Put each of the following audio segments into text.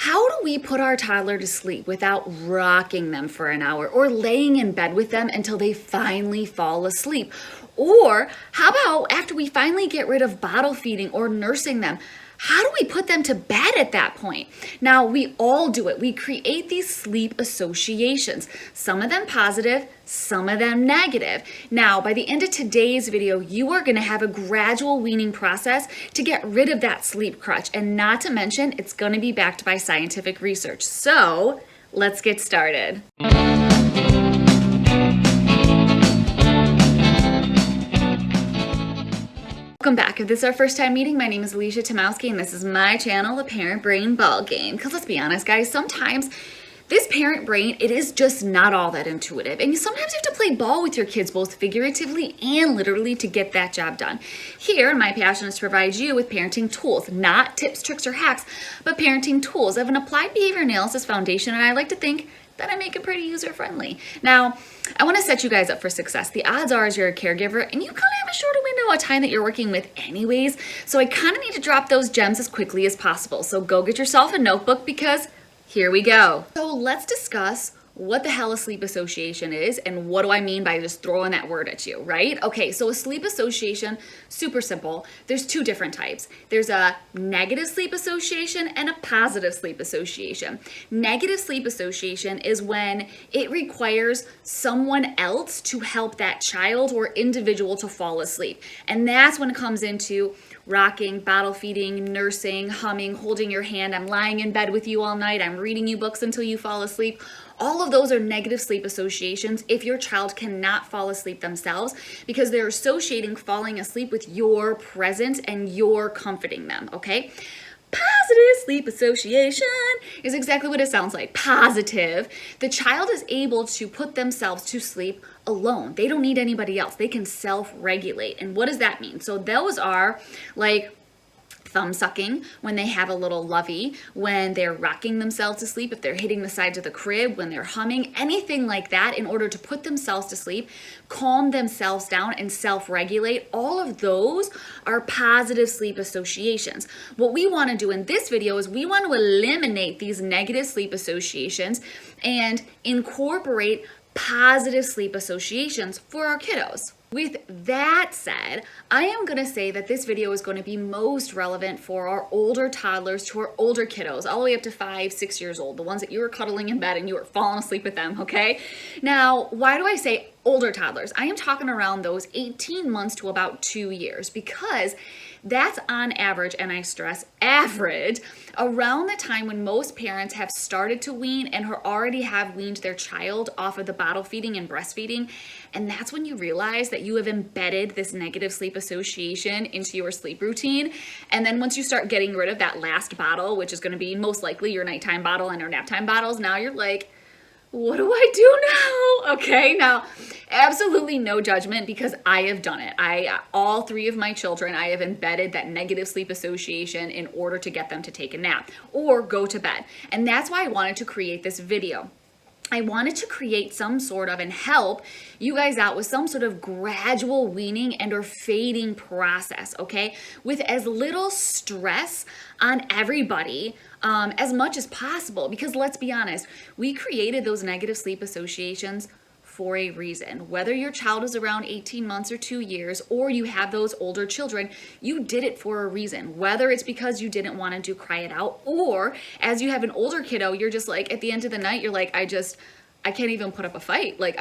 How do we put our toddler to sleep without rocking them for an hour or laying in bed with them until they finally fall asleep? Or how about after we finally get rid of bottle feeding or nursing them? How do we put them to bed at that point? Now, we all do it. We create these sleep associations, some of them positive, some of them negative. Now, by the end of today's video, you are going to have a gradual weaning process to get rid of that sleep crutch. And not to mention, it's going to be backed by scientific research. So let's get started. Welcome back. If this is our first time meeting, my name is Alicia Tomowski, and this is my channel, The Parent Brain Ball Game. Because let's be honest, guys, sometimes this parent brain, it is just not all that intuitive. And sometimes you have to play ball with your kids, both figuratively and literally, to get that job done. Here, my passion is to provide you with parenting tools, not tips, tricks, or hacks, but parenting tools. I have an applied behavior analysis foundation, and I like to think that I make it pretty user-friendly. Now, I want to set you guys up for success. The odds are is you're a caregiver and you kind of have a shorter window of time that you're working with anyways, so I kind of need to drop those gems as quickly as possible. So go get yourself a notebook because here we go. So let's discuss what the hell a sleep association is and what do I mean by just throwing that word at you, right? Okay, so a sleep association, super simple. There's two different types. There's a negative sleep association and a positive sleep association. Negative sleep association is when it requires someone else to help that child or individual to fall asleep. And that's when it comes into rocking, bottle feeding, nursing, humming, holding your hand. I'm lying in bed with you all night. I'm reading you books until you fall asleep. All of those are negative sleep associations if your child cannot fall asleep themselves because they're associating falling asleep with your presence and you're comforting them, okay? Positive sleep association is exactly what it sounds like. Positive. The child is able to put themselves to sleep alone. They don't need anybody else. They can self-regulate. And what does that mean? So those are like thumb sucking when they have a little lovey, when they're rocking themselves to sleep, if they're hitting the sides of the crib, when they're humming, anything like that in order to put themselves to sleep, calm themselves down and self-regulate. All of those are positive sleep associations. What we want to do in this video is we want to eliminate these negative sleep associations and incorporate positive sleep associations for our kiddos. With that said, I am going to say that this video is going to be most relevant for our older toddlers to our older kiddos, all the way up to 5, 6 years old, the ones that you were cuddling in bed and you were falling asleep with them, okay? Now, why do I say older toddlers? I am talking around those 18 months to about 2 years because that's on average, and I stress average, around the time when most parents have started to wean and already have weaned their child off of the bottle feeding and breastfeeding. And that's when you realize that you have embedded this negative sleep association into your sleep routine. And then once you start getting rid of that last bottle, which is going to be most likely your nighttime bottle and your naptime bottles, now you're like, what do I do now? Okay, now, absolutely no judgment because I have done it. All 3 of my children, I have embedded that negative sleep association in order to get them to take a nap or go to bed. And that's why I wanted to create this video. I wanted to create some sort of and help you guys out with some sort of gradual weaning and or fading process, okay? With as little stress on everybody as much as possible. Because let's be honest, we created those negative sleep associations for a reason. Whether your child is around 18 months or 2 years, or you have those older children, you did it for a reason. Whether it's because you didn't want to do cry it out, or as you have an older kiddo, you're just like, at the end of the night, you're like, I can't even put up a fight. Like,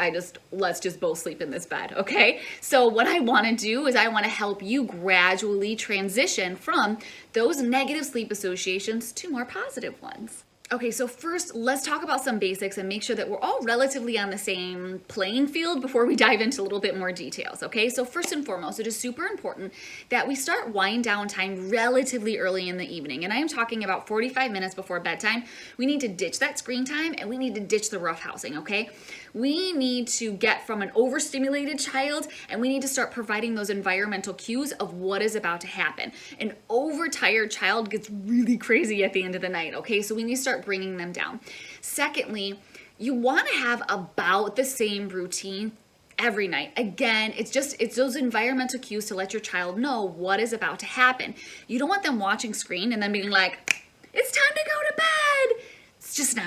let's just both sleep in this bed, okay? So what I want to do is I want to help you gradually transition from those negative sleep associations to more positive ones. Okay, so first, let's talk about some basics and make sure that we're all relatively on the same playing field before we dive into a little bit more details, okay? So first and foremost, it is super important that we start wind down time relatively early in the evening. And I am talking about 45 minutes before bedtime. We need to ditch that screen time and we need to ditch the roughhousing, okay? We need to get from an overstimulated child and we need to start providing those environmental cues of what is about to happen. An overtired child gets really crazy at the end of the night, okay? So we need to start bringing them down. Secondly, you want to have about the same routine every night. Again, it's those environmental cues to let your child know what is about to happen. You don't want them watching screen and then being like, it's time to go to bed.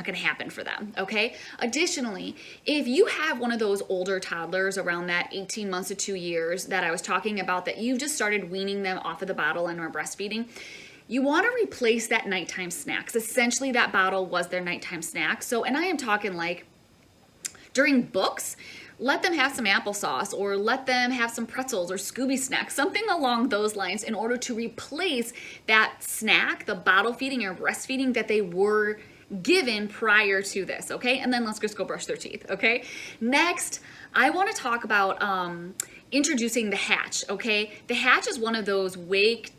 going to happen for them, okay? Additionally, if you have one of those older toddlers around that 18 months to 2 years that I was talking about, that you just started weaning them off of the bottle and are breastfeeding, you want to replace that nighttime snack. 'Cause essentially that bottle was their nighttime snack. So, and I am talking like during books, let them have some applesauce, or let them have some pretzels or Scooby snacks, something along those lines, in order to replace that snack, the bottle feeding or breastfeeding that they were given prior to this, okay? And then let's just go brush their teeth, okay? Next, I want to talk about introducing the hatch, okay? The hatch is one of those light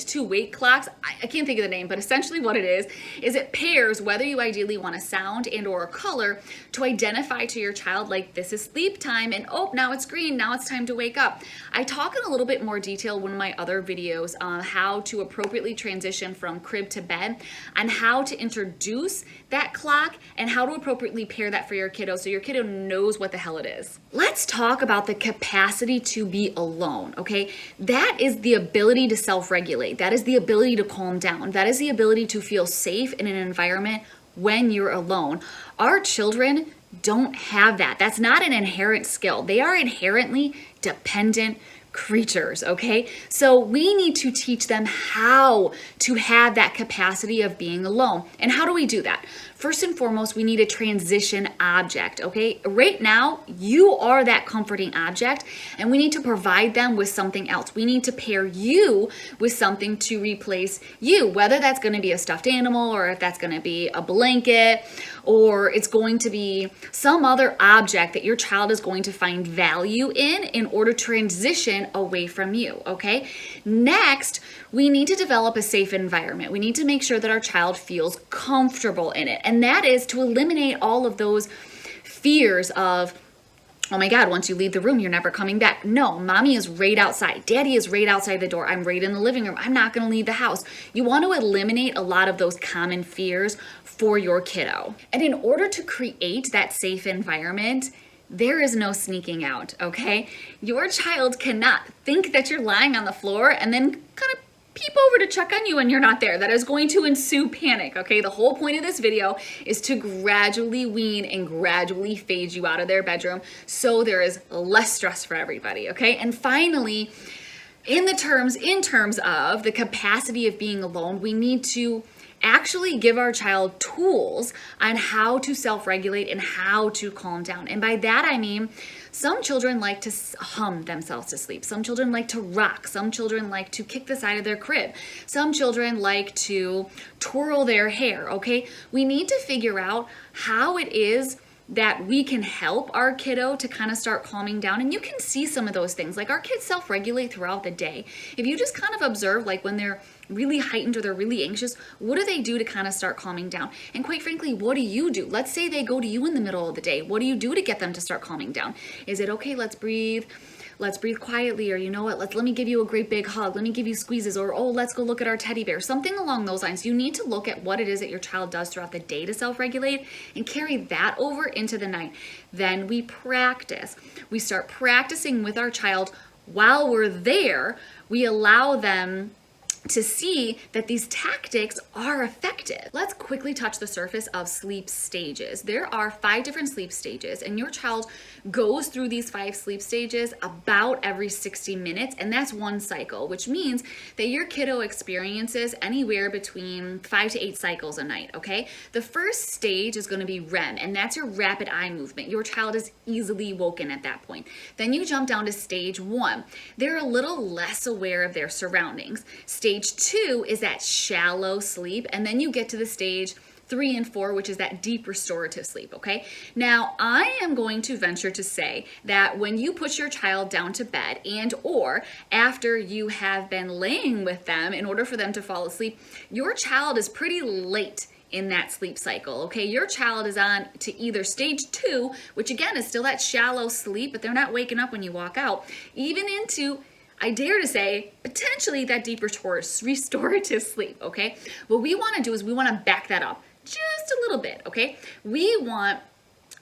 to wake clocks. I can't think of the name, but essentially what it is it pairs whether you ideally want a sound and or a color to identify to your child, like, this is sleep time, and oh, now it's green, now it's time to wake up. I talk in a little bit more detail in one of my other videos on how to appropriately transition from crib to bed, and how to introduce that clock, and how to appropriately pair that for your kiddo so your kiddo knows what the hell it is. Let's talk about the capacity to be alone, okay? That is the ability to self-regulate. That is the ability to calm down. That is the ability to feel safe in an environment when you're alone. Our children don't have that. That's not an inherent skill. They are inherently dependent creatures, okay? So we need to teach them how to have that capacity of being alone. And how do we do that? First and foremost, we need a transition object, okay? Right now, you are that comforting object, and we need to provide them with something else. We need to pair you with something to replace you, whether that's going to be a stuffed animal, or if that's going to be a blanket, or it's going to be some other object that your child is going to find value in order to transition away from you, okay? Next, we need to develop a safe environment. We need to make sure that our child feels comfortable in it. And that is to eliminate all of those fears of, oh my God, once you leave the room, you're never coming back. No, mommy is right outside. Daddy is right outside the door. I'm right in the living room. I'm not going to leave the house. You want to eliminate a lot of those common fears for your kiddo. And in order to create that safe environment, there is no sneaking out, okay? Your child cannot think that you're lying on the floor and then kind of peep over to check on you and you're not there. That is going to ensue panic, okay? The whole point of this video is to gradually wean and gradually fade you out of their bedroom so there is less stress for everybody, okay? And finally, in terms of the capacity of being alone, we need to actually give our child tools on how to self-regulate and how to calm down. And by that I mean, some children like to hum themselves to sleep. Some children like to rock. Some children like to kick the side of their crib. Some children like to twirl their hair, okay? We need to figure out how it is that we can help our kiddo to kind of start calming down. And you can see some of those things. Like, our kids self-regulate throughout the day. If you just kind of observe, like, when they're really heightened or they're really anxious, what do they do to kind of start calming down? And quite frankly, what do you do? Let's say they go to you in the middle of the day. What do you do to get them to start calming down? Is it, okay, let's breathe quietly, or you know what, let me give you a great big hug, let me give you squeezes, or oh, let's go look at our teddy bear, something along those lines. You need to look at what it is that your child does throughout the day to self-regulate and carry that over into the night. Then we practice. We start practicing with our child while we're there. We allow them to see that these tactics are effective. Let's quickly touch the surface of sleep stages. There are 5 different sleep stages, and your child goes through these 5 sleep stages about every 60 minutes, and that's one cycle, which means that your kiddo experiences anywhere between 5 to 8 cycles a night, okay? The first stage is gonna be REM, and that's your rapid eye movement. Your child is easily woken at that point. Then you jump down to stage 1. They're a little less aware of their surroundings. Stage 2 is that shallow sleep, and then you get to the stage 3 and 4, which is that deep restorative sleep, okay? Now, I am going to venture to say that when you put your child down to bed, and or after you have been laying with them in order for them to fall asleep, your child is pretty late in that sleep cycle, okay? Your child is on to either stage 2, which again is still that shallow sleep, but they're not waking up when you walk out, even into, I dare to say, potentially that deep restorative sleep, okay? What we want to do is we want to back that up just a little bit, okay? We want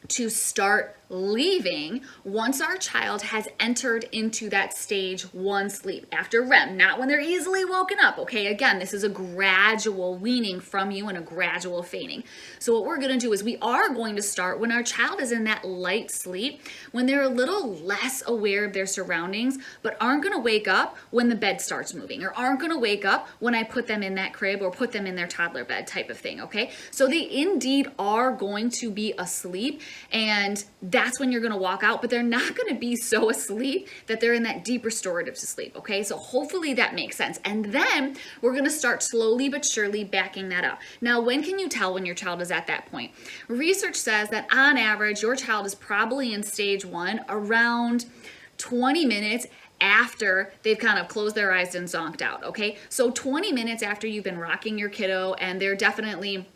to start leaving once our child has entered into that stage 1 sleep after REM, not when they're easily woken up, okay? Again, this is a gradual weaning from you and a gradual fading. So what we're gonna do is we are going to start when our child is in that light sleep, when they're a little less aware of their surroundings, but aren't gonna wake up when the bed starts moving, or aren't gonna wake up when I put them in that crib or put them in their toddler bed type of thing, okay? So they indeed are going to be asleep, and that's when you're going to walk out, but they're not going to be so asleep that they're in that deep restorative sleep, okay? So hopefully that makes sense. And then we're going to start slowly but surely backing that up. Now, when can you tell when your child is at that point? Research says that on average, your child is probably in stage 1 around 20 minutes after they've kind of closed their eyes and zonked out, okay? So 20 minutes after you've been rocking your kiddo and they're definitely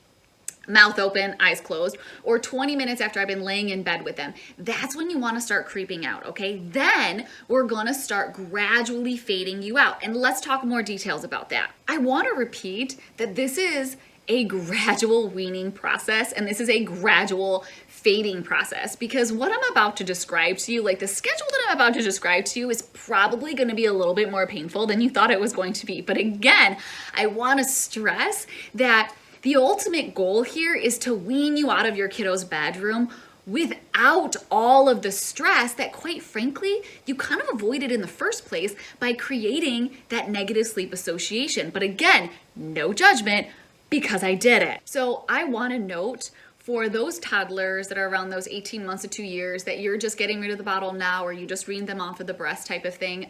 mouth open, eyes closed, or 20 minutes after I've been laying in bed with them. That's when you want to start creeping out, okay? Then we're going to start gradually fading you out. And let's talk more details about that. I want to repeat that this is a gradual weaning process, and this is a gradual fading process, because what I'm about to describe to you, like the schedule that I'm about to describe to you, is probably going to be a little bit more painful than you thought it was going to be. But again, I want to stress that the ultimate goal here is to wean you out of your kiddo's bedroom without all of the stress that, quite frankly, you kind of avoided in the first place by creating that negative sleep association. But again, no judgment, because I did it. So I want to note for those toddlers that are around those 18 months to 2 years that you're just getting rid of the bottle now, or you just weaned them off of the breast type of thing,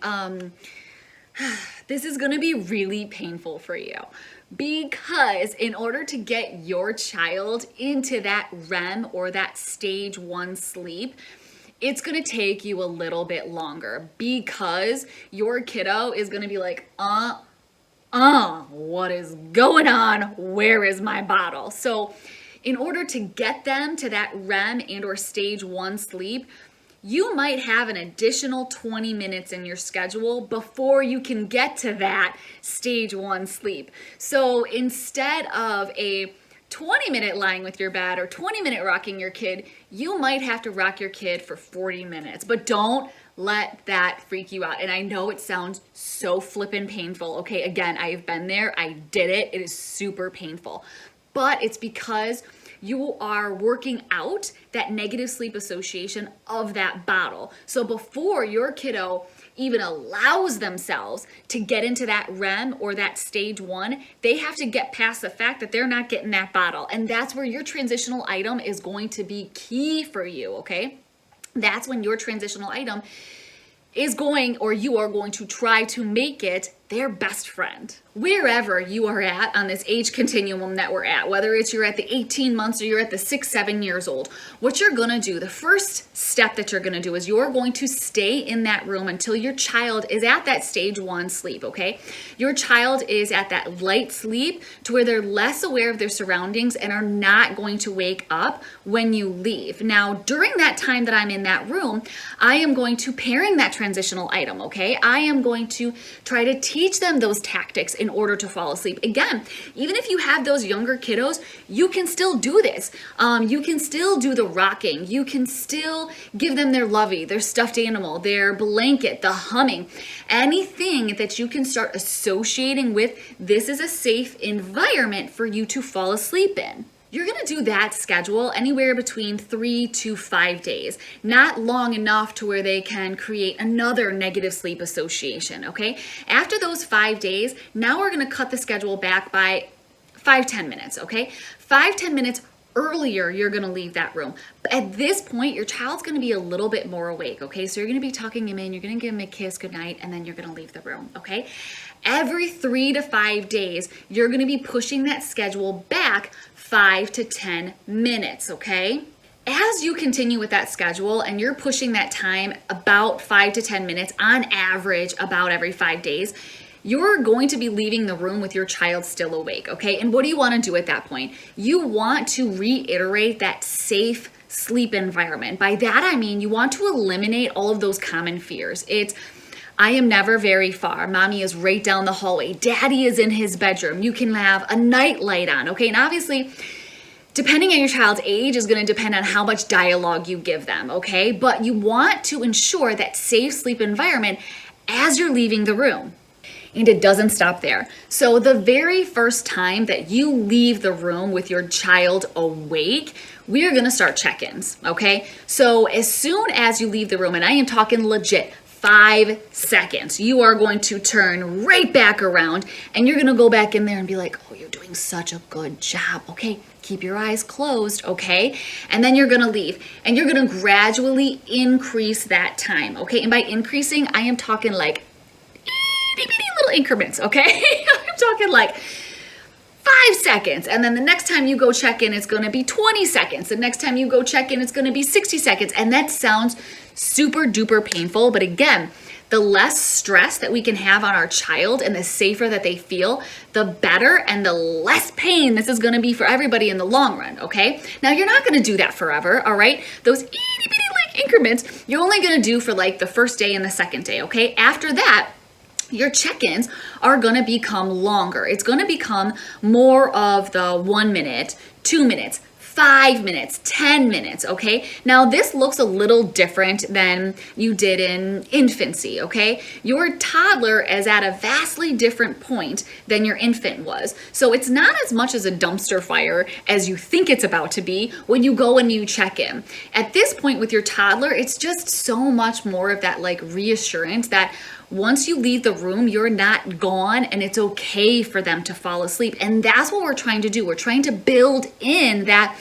this is going to be really painful for you, because in order to get your child into that REM or that stage 1 sleep, it's going to take you a little bit longer, because your kiddo is going to be like, what is going on? Where is my bottle? So in order to get them to that REM and or stage 1 sleep, you might have an additional 20 minutes in your schedule before you can get to that stage 1 sleep. So instead of a 20-minute lying with your bed or 20-minute rocking your kid, you might have to rock your kid for 40 minutes. But don't let that freak you out. And I know it sounds so flippin' painful. Okay, again, I've been there. I did it. It is super painful. But it's because you are working out that negative sleep association of that bottle. So before your kiddo even allows themselves to get into that REM or that stage 1, they have to get past the fact that they're not getting that bottle. And that's where your transitional item is going to be key for you, okay? That's when your transitional item is going, or you are going to try to make it their best friend. Wherever you are at on this age continuum that we're at, whether it's you're at the 18 months or you're at the 6-7 years old, what you're gonna do, the first step that you're gonna do is you're going to stay in that room until your child is at that stage 1 sleep, okay? Your child is at that light sleep to where they're less aware of their surroundings and are not going to wake up when you leave. Now, during that time that I'm in that room, I am going to pairing that transitional item, okay? I am going to try to teach them those tactics in order to fall asleep. Again, even if you have those younger kiddos, you can still do this. You can still do the rocking. You can still give them their lovey, their stuffed animal, their blanket, the humming, anything that you can start associating with this is a safe environment for you to fall asleep in. You're going to do that schedule anywhere between 3 to 5 days, not long enough to where they can create another negative sleep association, okay? After those 5 days, now we're going to cut the schedule back by 5-10 minutes, okay? 5-10 minutes earlier, you're going to leave that room. But at this point, your child's going to be a little bit more awake, okay? So you're going to be tucking him in, you're going to give him a kiss goodnight, and then you're going to leave the room, okay? Every 3 to 5 days, you're going to be pushing that schedule back 5 to 10 minutes, okay? As you continue with that schedule and you're pushing that time about 5 to 10 minutes on average about every 5 days, you're going to be leaving the room with your child still awake, okay? And what do you want to do at that point? You want to reiterate that safe sleep environment. By that, I mean you want to eliminate all of those common fears. It's, I am never very far. Mommy is right down the hallway. Daddy is in his bedroom. You can have a night light on, okay? And obviously, Depending on your child's age is going to depend on how much dialogue you give them, okay? But you want to ensure that safe sleep environment as you're leaving the room. And it doesn't stop there. So the very first time that you leave the room with your child awake, we are gonna start check-ins, okay? So as soon as you leave the room, and I am talking legit, 5 seconds, you are going to turn right back around and you're gonna go back in there and be like, oh, you're doing such a good job, okay? Keep your eyes closed, okay? And then you're gonna leave and you're gonna gradually increase that time, okay? And by increasing, I am talking like itty bitty little increments, okay? I'm talking like 5 seconds. And then the next time you go check in, it's gonna be 20 seconds. The next time you go check in, it's gonna be 60 seconds. And that sounds super duper painful. But again, the less stress that we can have on our child and the safer that they feel, the better and the less pain this is gonna be for everybody in the long run, okay? Now, you're not gonna do that forever, all right? Those itty bitty like increments, you're only gonna do for like the first day and the second day, okay? After that, your check-ins are gonna become longer. It's gonna become more of the 1 minute, 2 minutes, 5 minutes, 10 minutes, okay? Now this looks a little different than you did in infancy, okay? Your toddler is at a vastly different point than your infant was. So it's not as much as a dumpster fire as you think it's about to be when you go and you check in. At this point with your toddler, it's just so much more of that like reassurance that once you leave the room, you're not gone and it's okay for them to fall asleep. And that's what we're trying to do. We're trying to build in that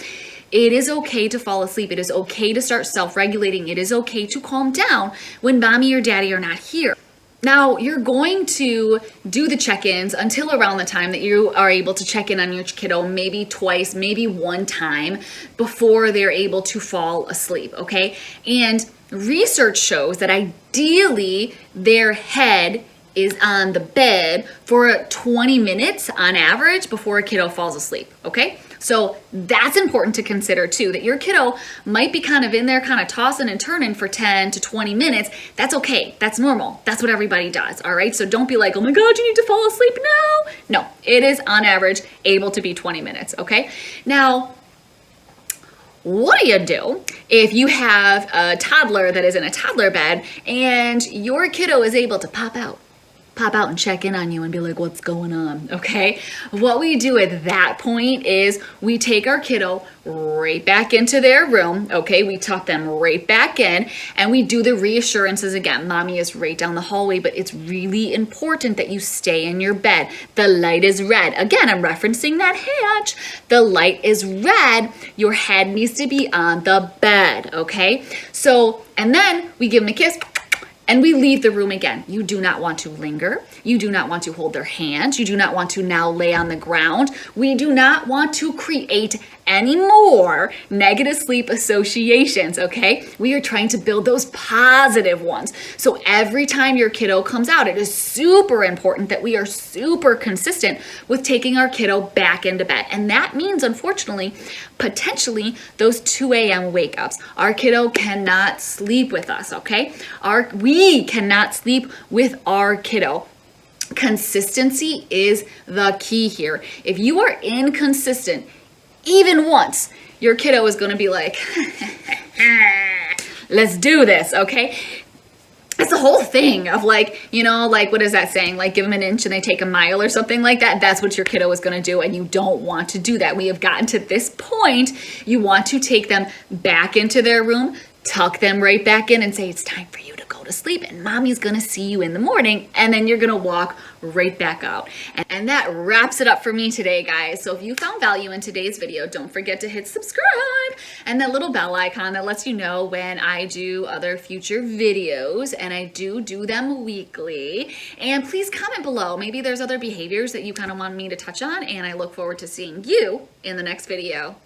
it is okay to fall asleep. It is okay to start self-regulating. It is okay to calm down when mommy or daddy are not here. Now, you're going to do the check-ins until around the time that you are able to check in on your kiddo, maybe twice, maybe one time before they're able to fall asleep, okay? And research shows that ideally their head is on the bed for 20 minutes on average before a kiddo falls asleep, okay? So that's important to consider too, that your kiddo might be kind of in there, kind of tossing and turning for 10 to 20 minutes. That's okay. That's normal. That's what everybody does, all right? So don't be like, oh my God, you need to fall asleep now. No, it is on average able to be 20 minutes, okay? Now, what do you do if you have a toddler that is in a toddler bed and your kiddo is able to pop out and check in on you and be like, what's going on, okay? What we do at that point is we take our kiddo right back into their room, okay? We tuck them right back in and we do the reassurances again. Mommy is right down the hallway, but it's really important that you stay in your bed. The light is red. Again, I'm referencing that hatch. The light is red. Your head needs to be on the bed, okay? So, and then we give them a kiss, and we leave the room again. You do not want to linger. You do not want to hold their hand. You do not want to now lay on the ground. We do not want to create any more negative sleep associations, okay? We are trying to build those positive ones. So every time your kiddo comes out, it is super important that we are super consistent with taking our kiddo back into bed. And that means, unfortunately, potentially those 2 a.m. wake ups. Our kiddo cannot sleep with us, okay? We cannot sleep with our kiddo. Consistency is the key here. If you are inconsistent, even once, your kiddo is going to be like, let's do this, okay? It's the whole thing of like, you know, like what is that saying? Like give them an inch and they take a mile or something like that. That's what your kiddo is going to do, and you don't want to do that. We have gotten to this point. You want to take them back into their room, tuck them right back in and say, it's time for you to go to sleep and mommy's gonna see you in the morning, and then you're gonna walk right back out. And that wraps it up for me today, guys. So if you found value in today's video, don't forget to hit subscribe and that little bell icon that lets you know when I do other future videos, and I do them weekly. And please comment below. Maybe there's other behaviors that you kind of want me to touch on, and I look forward to seeing you in the next video.